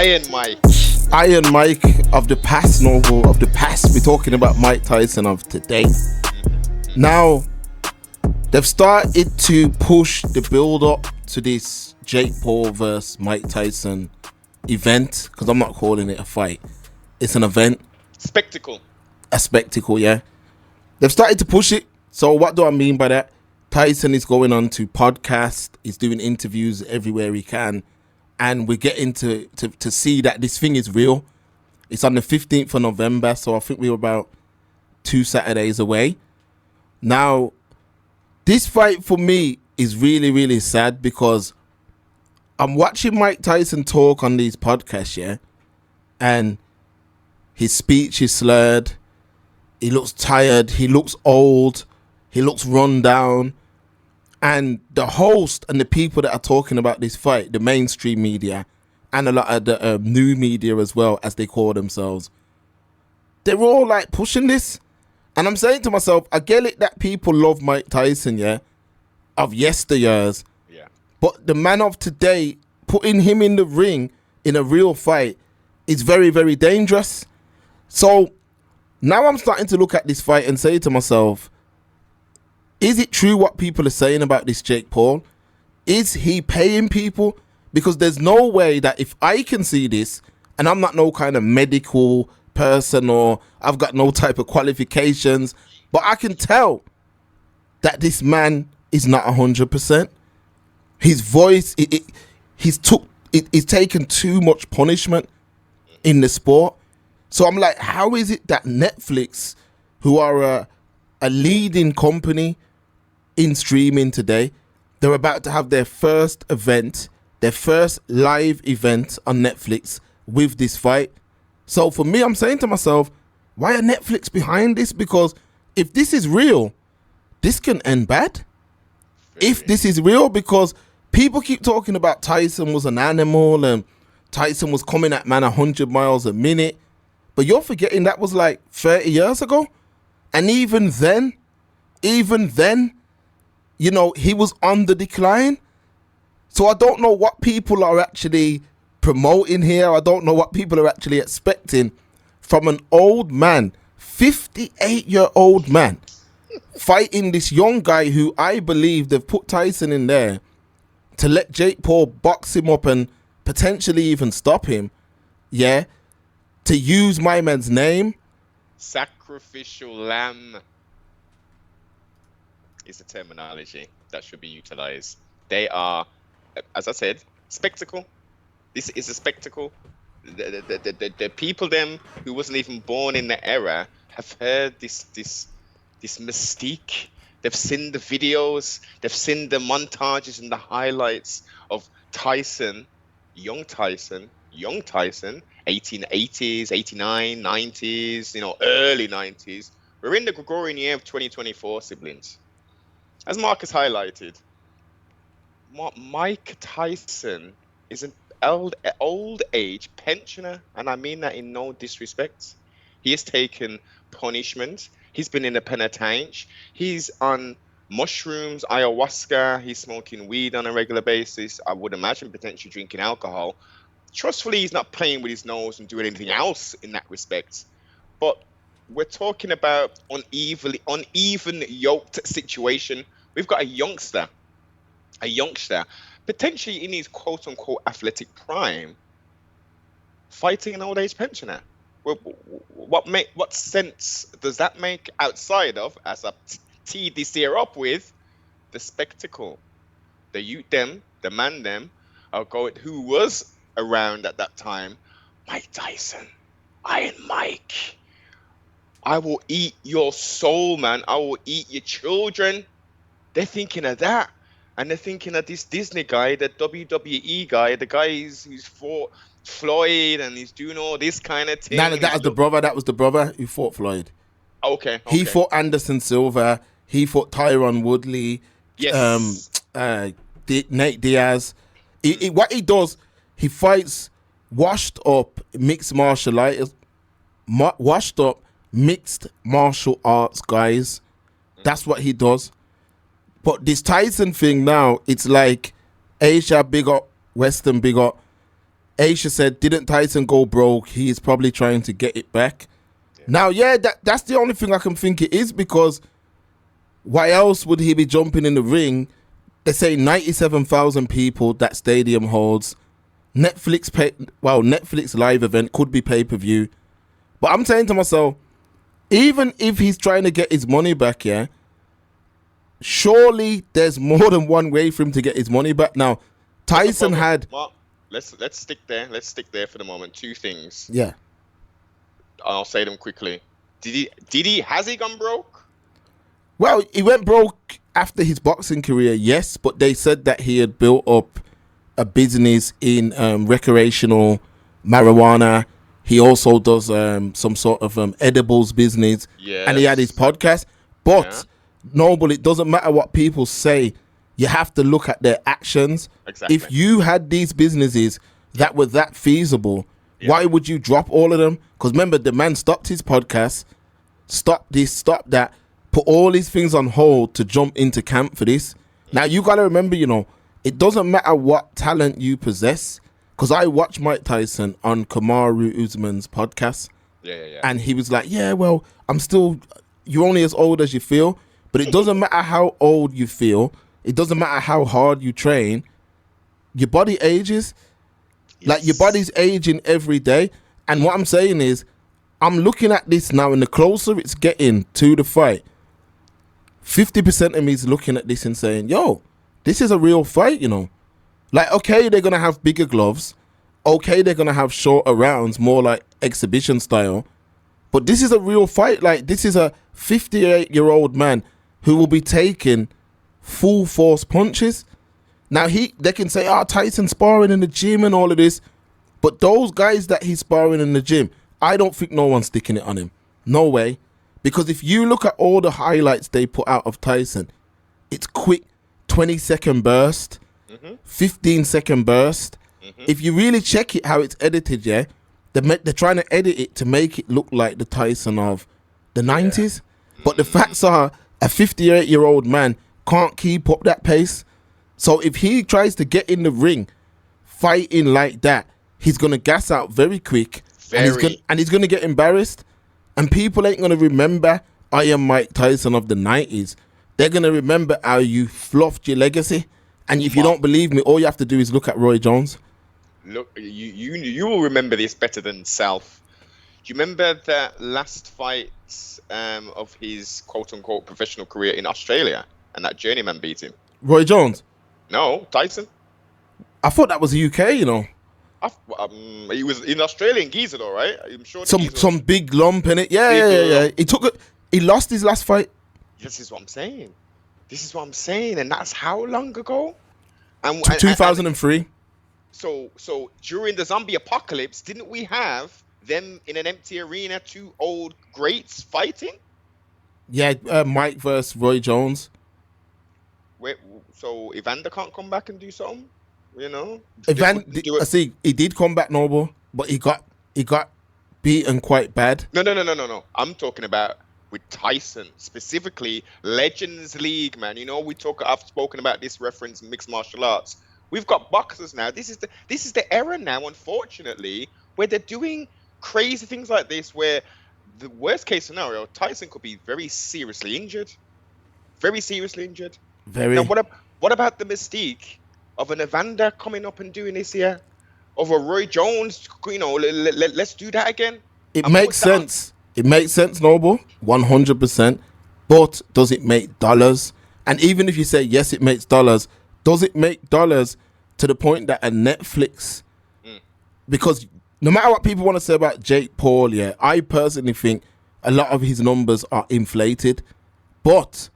Iron Mike. Iron Mike of the past, novel of the past. We're talking about Mike Tyson of today. Now, they've started to push the build up to this Jake Paul versus Mike Tyson event, because I'm not calling it a fight. It's an event. Spectacle. A spectacle, yeah. They've started to push it. So what do I mean by that? Tyson is going on to podcast. He's doing interviews everywhere he can. And we're getting to see that this thing is real. It's on the 15th of November, so I think we're about 2 Saturdays away. Now, this fight for me is really, really sad because I'm watching Mike Tyson talk on these podcasts, yeah? And his speech is slurred. He looks tired. He looks old. He looks run down. And the host and the people that are talking about this fight, the mainstream media, and a lot of the new media as well, as they call themselves, they're all like pushing this. And I'm saying to myself, I get it that people love Mike Tyson, yeah, of yesteryears. Yeah. But the man of today, putting him in the ring in a real fight is very, very dangerous. So now I'm starting to look at this fight and say to myself, is it true what people are saying about this Jake Paul? Is he paying people? Because there's no way that if I can see this, and I'm not no kind of medical person or I've got no type of qualifications, but I can tell that this man is not 100%. His voice, he's taken too much punishment in the sport. So I'm like, how is it that Netflix, who are a leading company in streaming today, they're about to have their first event, their first live event on Netflix with this fight? So for me, I'm saying to myself, why are Netflix behind this? Because if this is real, this can end bad. If this is real, because people keep talking about Tyson was an animal and Tyson was coming at man 100 miles a minute. But you're forgetting that was like 30 years ago. And even then, you know, he was on the decline. So I don't know what people are actually promoting here. I don't know what people are actually expecting from an old man, 58-year-old man, fighting this young guy who I believe they've put Tyson in there to let Jake Paul box him up and potentially even stop him. Yeah. To use my man's name. Sacrificial lamb is the terminology that should be utilized. They are, as I said, spectacle. This is a spectacle. The people them who wasn't even born in the era have heard this mystique. They've seen the videos. They've seen the montages and the highlights of Tyson, young Tyson, 1880s, 89, 90s, you know, early 90s. We're in the Gregorian year of 2024, siblings. As Marcus highlighted, Mike Tyson is an old age pensioner, and I mean that in no disrespect. He has taken punishment. He's been in a penitentiary. He's on mushrooms, ayahuasca. He's smoking weed on a regular basis. I would imagine potentially drinking alcohol. Trustfully, he's not playing with his nose and doing anything else in that respect. But we're talking about uneven yoked situation. We've got a youngster, potentially in his quote-unquote athletic prime, fighting an old-age pensioner. What sense does that make outside of, as I teed this here up with, the spectacle? The youth them, the man them, who was around at that time, Mike Tyson, Iron Mike. I will eat your soul, man. I will eat your children. They're thinking of that. And they're thinking of this Disney guy, the WWE guy, the guy who's fought Floyd and he's doing all this kind of thing. No, that was the brother who fought Floyd. Okay. He fought Anderson Silva. He fought Tyron Woodley. Yes. Nate Diaz. What he does, he fights washed up mixed martial arts guys. That's what he does. But this Tyson thing now, it's like Asia big up, Western big up. Aisha said, didn't Tyson go broke? He is probably trying to get it back. Yeah. Now, yeah, that's the only thing I can think it is, because why else would he be jumping in the ring? They say 97,000 people that stadium holds. Netflix live event could be pay-per-view. But I'm saying to myself, even if he's trying to get his money back, yeah, surely there's more than one way for him to get his money back. Now, Tyson had... Mark, let's stick there. Let's stick there for the moment. Two things. Yeah. I'll say them quickly. Has he gone broke? Well, he went broke after his boxing career, yes, but they said that he had built up a business in recreational marijuana. He also does some sort of edibles business, and he had his podcast. But Noble, it doesn't matter what people say. You have to look at their actions. Exactly. If you had these businesses that were that feasible, why would you drop all of them? Because remember, the man stopped his podcast, stopped this, stopped that, put all these things on hold to jump into camp for this. Now, you got to remember, it doesn't matter what talent you possess. Because I watched Mike Tyson on Kamaru Usman's podcast. Yeah. And he was like, yeah, well, you're only as old as you feel. But it doesn't matter how old you feel. It doesn't matter how hard you train. Your body ages. Yes. Like, your body's aging every day. And what I'm saying is, I'm looking at this now, and the closer it's getting to the fight, 50% of me is looking at this and saying, yo, this is a real fight, Like, okay, they're going to have bigger gloves. Okay, they're going to have shorter rounds, more like exhibition style. But this is a real fight. Like, this is a 58-year-old man who will be taking full force punches. Now, they can say, Tyson sparring in the gym and all of this. But those guys that he's sparring in the gym, I don't think no one's sticking it on him. No way. Because if you look at all the highlights they put out of Tyson, it's quick 20-second burst. 15-second burst. If you really check it how it's edited, yeah, they're trying to edit it to make it look like the Tyson of the 90s. But the facts are, a 58-year-old man can't keep up that pace. So if he tries to get in the ring fighting like that, he's going to gas out very quick. And he's going to get embarrassed. And people ain't going to remember I am Mike Tyson of the 90s. They're going to remember how you fluffed your legacy. And if you don't believe me, all you have to do is look at Roy Jones. Look, you will remember this better than self. Do you remember that last fight of his quote-unquote professional career in Australia, and that journeyman beat him? Roy Jones? No, Tyson. I thought that was the UK, He was in Australia in Giza, though, right? I'm sure. Some big lump in it. Yeah. He lost his last fight. This is what I'm saying. And that's how long ago? 2003. So during the zombie apocalypse, didn't we have them in an empty arena, two old greats fighting? Yeah, Mike versus Roy Jones. Wait, so Evander can't come back and do something? I see he did come back, Noble, but he got beaten quite bad. No. I'm talking about with Tyson, specifically Legends League, man. I've spoken about this reference in mixed martial arts. We've got boxers now. This is the era now, unfortunately, where they're doing crazy things like this, where the worst case scenario, Tyson could be very seriously injured. Now, what about the mystique of an Evander coming up and doing this here? Of a Roy Jones, let's do that again. It makes sense. It makes sense, Noble, 100%. But does it make dollars? And even if you say, yes, it makes dollars, does it make dollars to the point that a Netflix... Because no matter what people want to say about Jake Paul, yeah, I personally think a lot of his numbers are inflated. But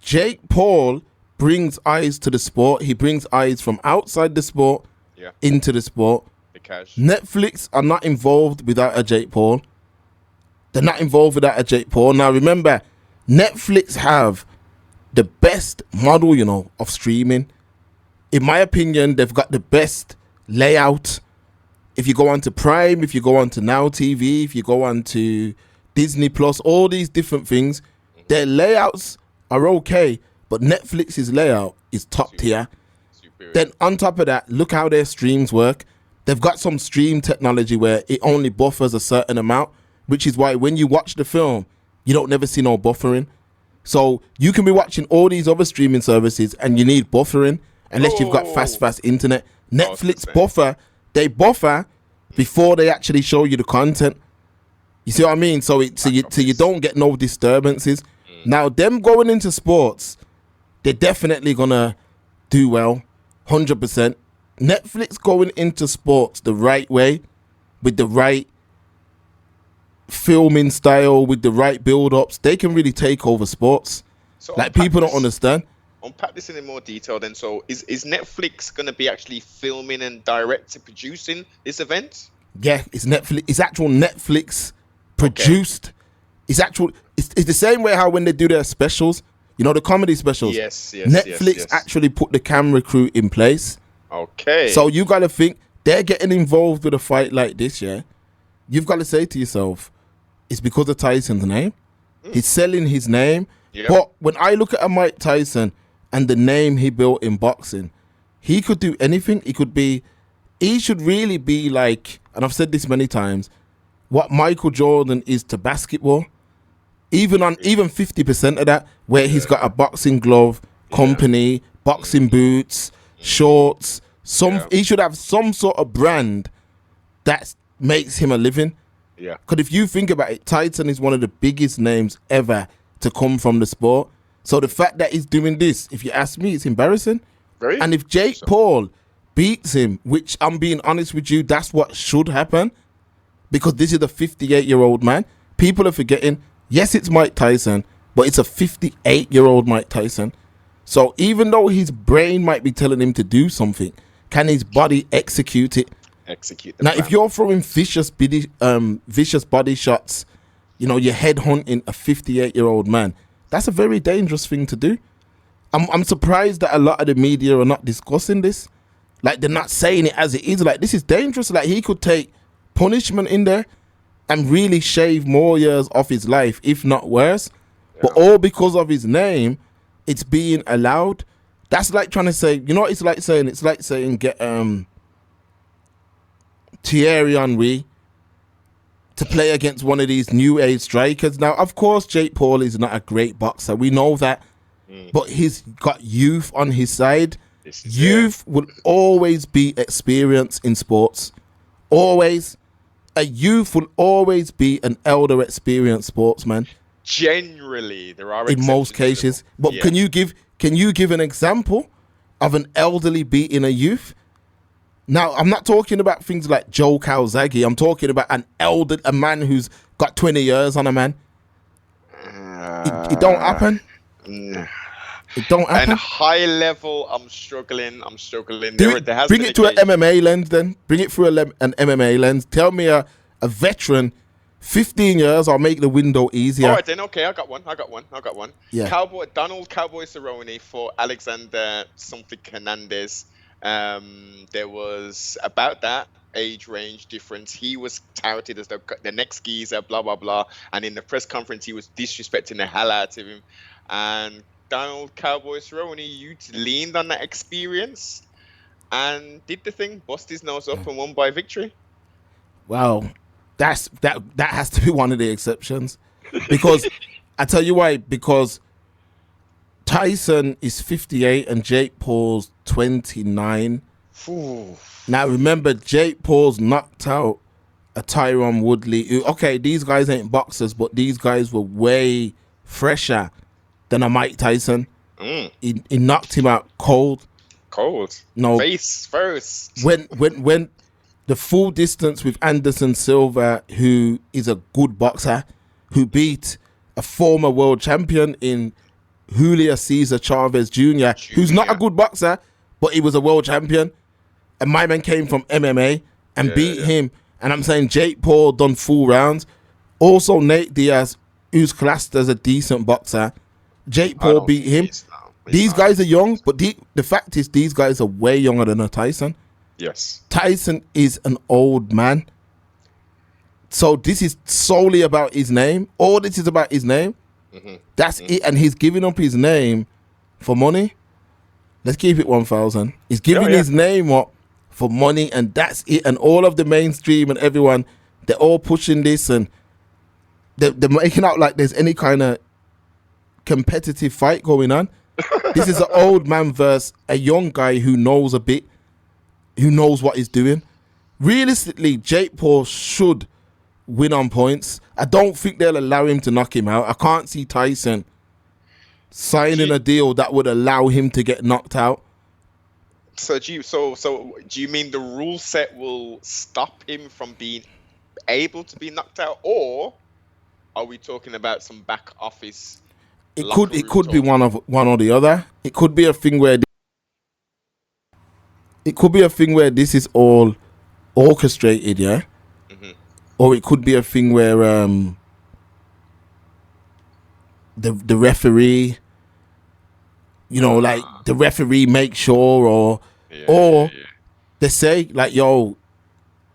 Jake Paul brings eyes to the sport. He brings eyes from outside the sport into the sport. Because Netflix are not involved without a Jake Paul. They're not involved without a Jake Paul. Now, remember, Netflix have the best model, of streaming. In my opinion, they've got the best layout. If you go on to Prime, if you go on to Now TV, if you go on to Disney Plus, all these different things, their layouts are okay, but Netflix's layout is top tier. Then on top of that, look how their streams work. they've got some stream technology where it only buffers a certain amount, which is why when you watch the film, you don't never see no buffering. So you can be watching all these other streaming services and you need buffering unless you've got fast internet. Netflix they buffer before they actually show you the content. You see what I mean? So you don't get no disturbances. Now, them going into sports, they're definitely gonna do well, 100%. Netflix going into sports the right way, with the right filming style, with the right build-ups, they can really take over sports. So like, people don't understand. Unpack this in more detail then. So is Netflix going to be actually filming and producing this event? Yeah, it's Netflix. It's actual Netflix produced. Okay. It's the same way how when they do their specials, you know, the comedy specials. Yes. Netflix actually put the camera crew in place. Okay. So you got to think they're getting involved with a fight like this, yeah? You've got to say to yourself, it's because of Tyson's name. He's selling his name. Yep. But when I look at a Mike Tyson and the name he built in boxing, he could do anything. He should really be like, and I've said this many times, what Michael Jordan is to basketball. Even 50% of that, where he's got a boxing glove company, boxing boots, shorts. He should have some sort of brand that makes him a living. Yeah. Because if you think about it, Tyson is one of the biggest names ever to come from the sport. So the fact that he's doing this, if you ask me, it's embarrassing. And if Jake Paul beats him, which I'm being honest with you, that's what should happen. Because this is a 58-year-old man. People are forgetting, yes, it's Mike Tyson, but it's a 58-year-old Mike Tyson. So even though his brain might be telling him to do something, can his body execute it? Now, if you're throwing vicious body shots, you know, you're headhunting a 58-year-old man, that's a very dangerous thing to do. I'm surprised that a lot of the media are not discussing this. Like, they're not saying it as it is. Like, this is dangerous. Like, he could take punishment in there and really shave more years off his life, if not worse. But all because of his name, it's being allowed. That's like trying to say, you know what it's like saying? It's like saying get Thierry Henry to play against one of these new age strikers. Now, of course, Jake Paul is not a great boxer. We know that. But he's got youth on his side. Youth will always be experience in sports. Always. A youth will always be an elder experienced sportsman. Generally, there are in most cases. But can you give an example of an elderly beating a youth? Now, I'm not talking about things like Joe Calzaghe. I'm talking about a man who's got 20 years on a man. It don't happen. It don't happen. And high level, I'm struggling. Bring it to an MMA lens then. Bring it through an MMA lens. Tell me a veteran, 15 years, I'll make the window easier. All right then, okay, I got one. Yeah. Donald Cowboy Cerrone for Alexander something Hernandez. There was about that age range difference. He was touted as the next geezer, blah, blah, blah. And in the press conference, he was disrespecting the hell out of him. And Donald Cowboy Cerrone, you leaned on that experience and did the thing, bust his nose up and won by victory. Wow. That has to be one of the exceptions. Because I tell you why, because Tyson is 58 and Jake Paul's 29. Ooh. Now remember, Jake Paul's knocked out a Tyron Woodley. Okay, these guys ain't boxers, but these guys were way fresher than a Mike Tyson. He knocked him out cold. No, face first. When the full distance with Anderson Silva, who is a good boxer, who beat a former world champion in Julio Cesar Chavez Jr., who's not a good boxer, but he was a world champion. And my man came from MMA and beat him. And I'm saying Jake Paul done full rounds. Also, Nate Diaz, who's classed as a decent boxer, Jake Paul beat him. These guys are young, but the fact is these guys are way younger than a Tyson. Yes. Tyson is an old man. So this is solely about his name. All this is about his name. That's it. And he's giving up his name for money. Let's keep it 1,000. He's giving his name up for money, and that's it. And all of the mainstream and everyone, they're all pushing this, and they're making out like there's any kind of competitive fight going on. This is an old man versus a young guy who knows a bit, who knows what he's doing. Realistically, Jake Paul should win on points. I don't think they'll allow him to knock him out. I can't see Tyson signing a deal that would allow him to get knocked out. So do you mean the rule set will stop him from being able to be knocked out, or are we talking about some back office? It could be one or the other. It could be a thing where this is all orchestrated, yeah. Mm-hmm. Or it could be a thing where the referee, like the referee makes sure, or they say like, yo,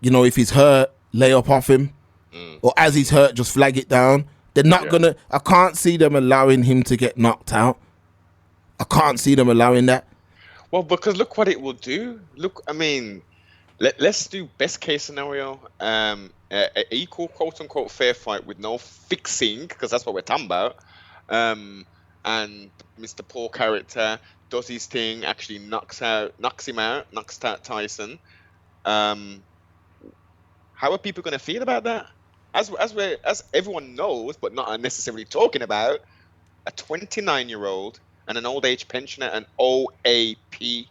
if he's hurt, lay up off him, or as he's hurt, just flag it down. They're not gonna. I can't see them allowing him to get knocked out. I can't see them allowing that. Well, because look what it will do. Look, I mean, let's do best case scenario. An equal quote unquote fair fight with no fixing, because that's what we're talking about. And Mr. Paul character does his thing, actually knocks out Tyson. How are people going to feel about that? As everyone knows, but not necessarily talking about, a 29-year-old and an old age pensioner, an OAP,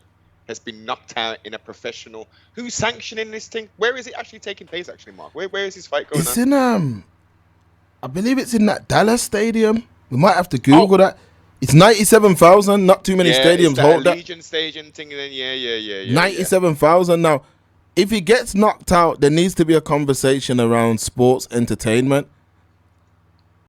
has been knocked out in a professional. Who's sanctioning this thing? Where is it actually taking place, actually, Mark? Where is this fight going on? It's in I believe it's in that Dallas stadium. We might have to Google that. It's 97,000. Not too many stadiums hold that. Legion Stadium thing. Then 97,000 now. If he gets knocked out, there needs to be a conversation around sports entertainment.